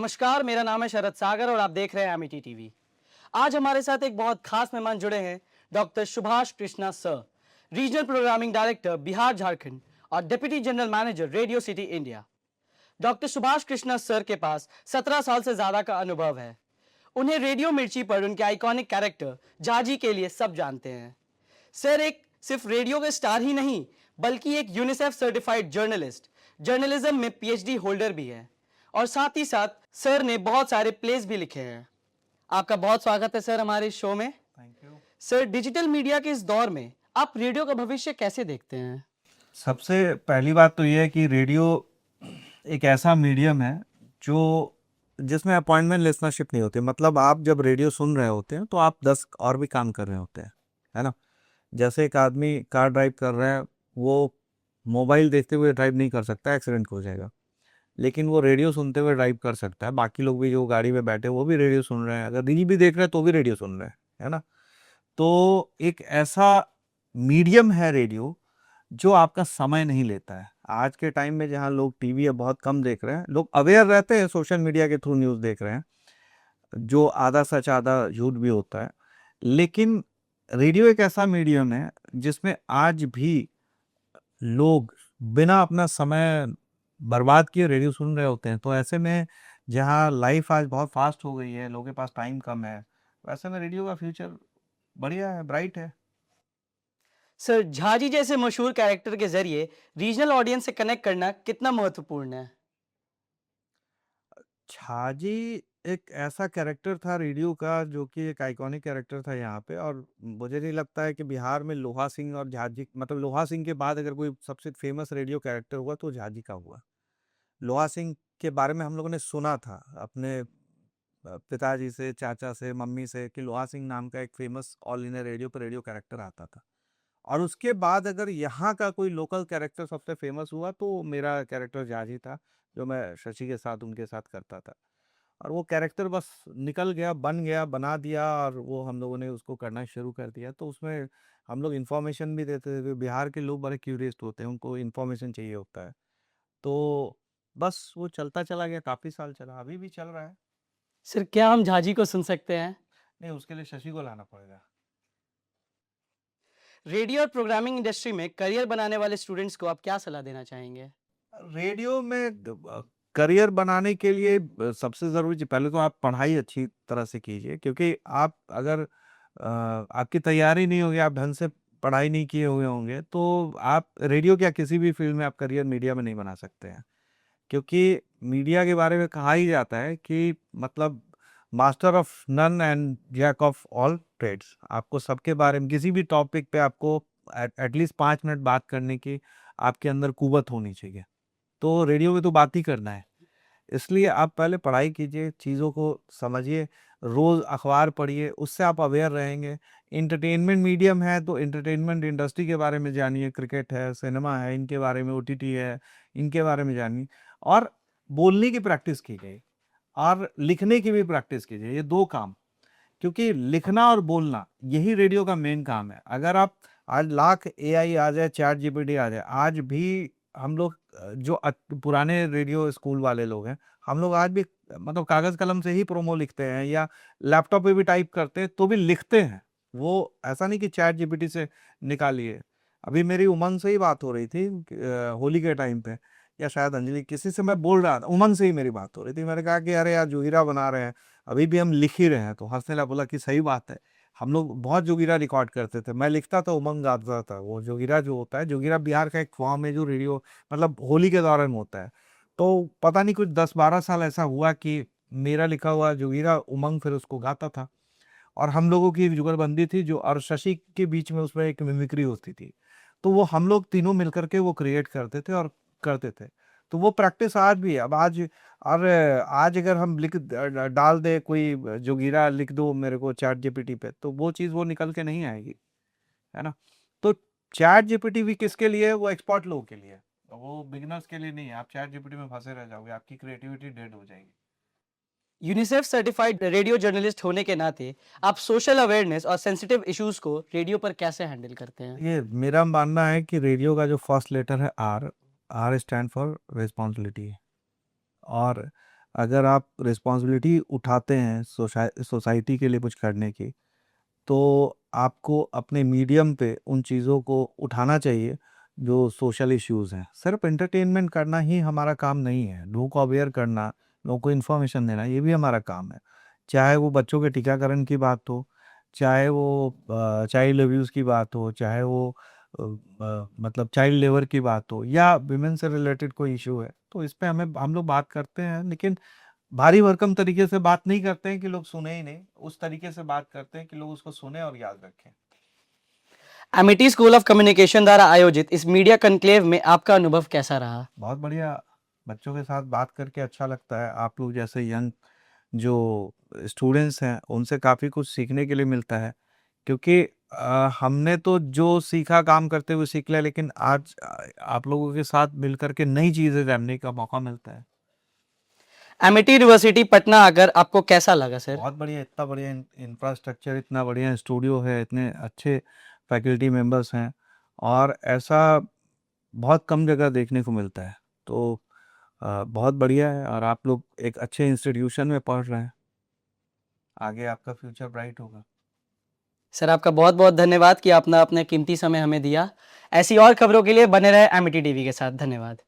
नमस्कार, मेरा नाम है शरद सागर और आप देख रहे हैं एमिटी टीवी। आज हमारे साथ एक बहुत खास मेहमान जुड़े हैं, doctor Subhash Krishna sir, regional programming director Bihar Jharkhand और deputy general manager radio city India. Doctor Subhash Krishna sir के पास 17 साल से ज्यादा का अनुभव है। उन्हें रेडियो मिर्ची पर उनके आइकॉनिक कैरेक्टर जाजी के लिए सब जानते हैं। सर एक सिर्फ रेडियो के स्टार ही नहीं, बल्कि एक यूनिसेफ सर्टिफाइड जर्नलिस्ट, जर्नलिज्म में पीएचडी होल्डर भी है और साथ ही साथ सर ने बहुत सारे प्लेस भी लिखे हैं। आपका बहुत स्वागत है सर हमारे इस शो में। Thank you. Sir, digital media के इस दौर में आप रेडियो का भविष्य कैसे देखते हैं? सबसे पहली बात तो ये है कि रेडियो एक ऐसा मीडियम है जो जिसमें अपॉइंटमेंट लिसनरशिप नहीं होती। मतलब आप जब रेडियो सुन रहे होते हैं तो आप 10 और भी काम कर रहे होते हैं, है ना। जैसे एक आदमी कार ड्राइव कर रहा है, वो मोबाइल देखते हुए ड्राइव नहीं कर सकता, एक्सीडेंट हो जाएगा, लेकिन वो रेडियो सुनते हुए ड्राइव कर सकता है। बाकी लोग भी जो गाड़ी में बैठे वो भी रेडियो सुन रहे हैं, अगर रील भी देख रहे हैं तो भी रेडियो सुन रहे हैं, है ना। तो एक ऐसा मीडियम है रेडियो जो आपका समय नहीं लेता है। आज के टाइम में जहाँ लोग टीवी अब बहुत कम देख रहे हैं, लोग अवेयर रहते हैं, सोशल मीडिया के थ्रू न्यूज़ देख रहे हैं, जो आधा सच आधा झूठ भी होता है, लेकिन रेडियो एक ऐसा मीडियम है जिसमें आज भी लोग बिना अपना समय बर्बाद किए रेडियो सुन रहे होते हैं। तो ऐसे में जहाँ लाइफ आज बहुत फास्ट हो गई है, लोगों के पास टाइम कम है, वैसे में रेडियो का फ्यूचर बढ़िया है, ब्राइट है। सर, झाजी जैसे मशहूर कैरेक्टर के जरिए रीजनल ऑडियंस से कनेक्ट करना कितना महत्वपूर्ण है? छाजी एक ऐसा कैरेक्टर था रेडियो का जो कि एक आइकॉनिक कैरेक्टर था यहाँ पे। और मुझे नहीं लगता है कि बिहार में लोहा सिंह और झाजी, मतलब लोहा सिंह के बाद अगर कोई सबसे फेमस रेडियो कैरेक्टर हुआ तो झाजी का हुआ। लोहा सिंह के बारे में हम लोगों ने सुना था अपने पिताजी से, चाचा से, मम्मी से, कि लोहा सिंह नाम का एक फेमस ऑल इंडिया रेडियो पर रेडियो कैरेक्टर आता था। और उसके बाद अगर यहाँ का कोई लोकल कैरेक्टर सबसे फेमस हुआ तो मेरा कैरेक्टर जाजी था, जो मैं शशि के साथ उनके साथ करता था। और वो कैरेक्टर बस निकल गया, बन गया, बना दिया, और वो हम लोगों ने उसको करना शुरू कर दिया। तो उसमें हम लोग इन्फॉर्मेशन भी देते थे। बिहार के लोग बड़े क्यूरियस होते हैं, उनको इन्फॉर्मेशन चाहिए होता है। तो बस वो चलता चला गया, काफ़ी साल चला, अभी भी चल रहा है। सर, क्या हम झाजी को सुन सकते हैं? नहीं, उसके लिए शशि को लाना पड़ेगा। रेडियो और प्रोग्रामिंग इंडस्ट्री में करियर बनाने वाले स्टूडेंट्स को आप क्या सलाह देना चाहेंगे? रेडियो में करियर बनाने के लिए सबसे ज़रूरी चीज़, पहले तो आप पढ़ाई अच्छी तरह से कीजिए, क्योंकि आप अगर आपकी तैयारी नहीं होगी, आप ढंग से पढ़ाई नहीं किए हुए होंगे, तो आप रेडियो क्या किसी भी फील्ड में आप करियर मीडिया में नहीं बना सकते हैं। क्योंकि मीडिया के बारे में कहा ही जाता है कि मतलब master of none and jack of all trades. आपको सबके बारे में किसी भी टॉपिक पे आपको एटलीस्ट 5 मिनट बात करने की आपके अंदर कुवत होनी चाहिए। तो रेडियो में तो बात ही करना है, इसलिए आप पहले पढ़ाई कीजिए, चीज़ों को समझिए, रोज़ अखबार पढ़िए, उससे आप अवेयर रहेंगे। एंटरटेनमेंट मीडियम है तो एंटरटेनमेंट इंडस्ट्री के बारे में जानिए, क्रिकेट है, सिनेमा है, इनके बारे में, ओटीटी है, इनके बारे में जानिए। और बोलने की प्रैक्टिस कीजिए और लिखने की भी प्रैक्टिस कीजिए, ये 2 काम। क्योंकि लिखना और बोलना यही रेडियो का मेन काम है। अगर आप आज लाख एआई आ जाए, चैट जीपीटी आ जाए, आज भी हम लोग जो पुराने रेडियो स्कूल वाले लोग हैं, हम लोग आज भी मतलब कागज़ कलम से ही प्रोमो लिखते हैं या लैपटॉप पे भी टाइप करते हैं, तो भी लिखते हैं। वो ऐसा नहीं कि चैट जीपीटी से निकालिए। अभी मेरी उमंग से ही बात हो रही थी होली के टाइम पे, या शायद अंजलि, किसी से मैं बोल रहा था, उमंग से ही मेरी बात हो रही थी। मैंने कहा कि अरे यार, जोगिरा बना रहे हैं, अभी भी हम लिख ही रहे हैं। तो हंसने लगा, बोला कि सही बात है, हम लोग बहुत जोगिरा रिकॉर्ड करते थे। मैं लिखता था, उमंग गाता था। वो जोगिरा जो होता है, जोगिरा बिहार का एक फॉर्म है जो रेडियो मतलब होली के दौरान होता है। तो पता नहीं कुछ 10-12 साल ऐसा हुआ कि मेरा लिखा हुआ जोगिरा उमंग फिर उसको गाता था। और हम लोगों की जुगलबंदी थी जो, और शशि के बीच में उसमें एक मिमिक्री होती थी। तो वो हम लोग तीनों मिलकर के वो क्रिएट करते थे और करते थे। तो वो प्रैक्टिस आज भी है। अब आज, और आज अगर हम डाल दे कोई जोगिरा लिख दो मेरे को चैट जीपीटी पे, तो वो चीज़ वो निकल के नहीं आएगी, है ना। तो चैट जीपीटी भी किसके लिए है? वो एक्सपर्ट लोगों के लिए है, वो बिगिनर्स के लिए नहीं है। आप चैट जीपीटी में फंसे रह जाओगे, आपकी क्रिएटिविटी डेड हो जाएगी। यूनिसेफ सर्टिफाइड रेडियो जर्नलिस्ट होने के नाते आप सोशल अवेयरनेस और सेंसिटिव इश्यूज को रेडियो पर कैसे हैंडल करते हैं? ये मेरा मानना है कि रेडियो का जो फर्स्ट लेटर है R, R stand for responsibility. और अगर आप रिस्पॉन्सिबिलिटी उठाते हैं सोसाइटी के लिए कुछ करने की, तो आपको अपने मीडियम पे उन चीज़ों को उठाना चाहिए जो सोशल इश्यूज़ हैं। सिर्फ एंटरटेनमेंट करना ही हमारा काम नहीं है, लोगों को अवेयर करना, लोगों को इन्फॉर्मेशन देना, ये भी हमारा काम है। चाहे वो बच्चों के टीकाकरण की बात हो, चाहे वो चाइल्ड अब्यूज़ की बात हो, चाहे वो मतलब चाइल्ड लेबर की बात हो, या विमेन से रिलेटेड कोई इश्यू है, तो इस पे हम लोग बात करते हैं, लेकिन भारी भरकम तरीके से बात नहीं करते हैं कि लोग सुने ही नहीं, उस तरीके से बात करते हैं कि लोग उसको सुने और याद रखें। एमिटी स्कूल ऑफ कम्युनिकेशन द्वारा आयोजित इस मीडिया कॉन्क्लेव में आपका अनुभव कैसा रहा? बहुत बढ़िया, बच्चों के साथ बात करके अच्छा लगता है। आप लोग जैसे यंग जो स्टूडेंट्स हैं, उनसे काफ़ी कुछ सीखने के लिए मिलता है, क्योंकि हमने तो जो सीखा काम करते हुए सीख लिया, लेकिन आज आप लोगों के साथ मिल कर के नई चीज़ें जानने का मौका मिलता है। एमिटी यूनिवर्सिटी पटना आकर आपको कैसा लगा सर? बहुत बढ़िया, इतना बढ़िया इंफ्रास्ट्रक्चर, इतना बढ़िया स्टूडियो है, इतने अच्छे फैकल्टी मेंबर्स हैं, और ऐसा बहुत कम जगह देखने को मिलता है। तो बहुत बढ़िया है, और आप लोग एक अच्छे इंस्टीट्यूशन में पढ़ रहे हैं, आगे आपका फ्यूचर ब्राइट होगा। सर आपका बहुत बहुत धन्यवाद कि आपने अपना कीमती समय हमें दिया। ऐसी और खबरों के लिए बने रहे एमिटी टीवी के साथ। धन्यवाद।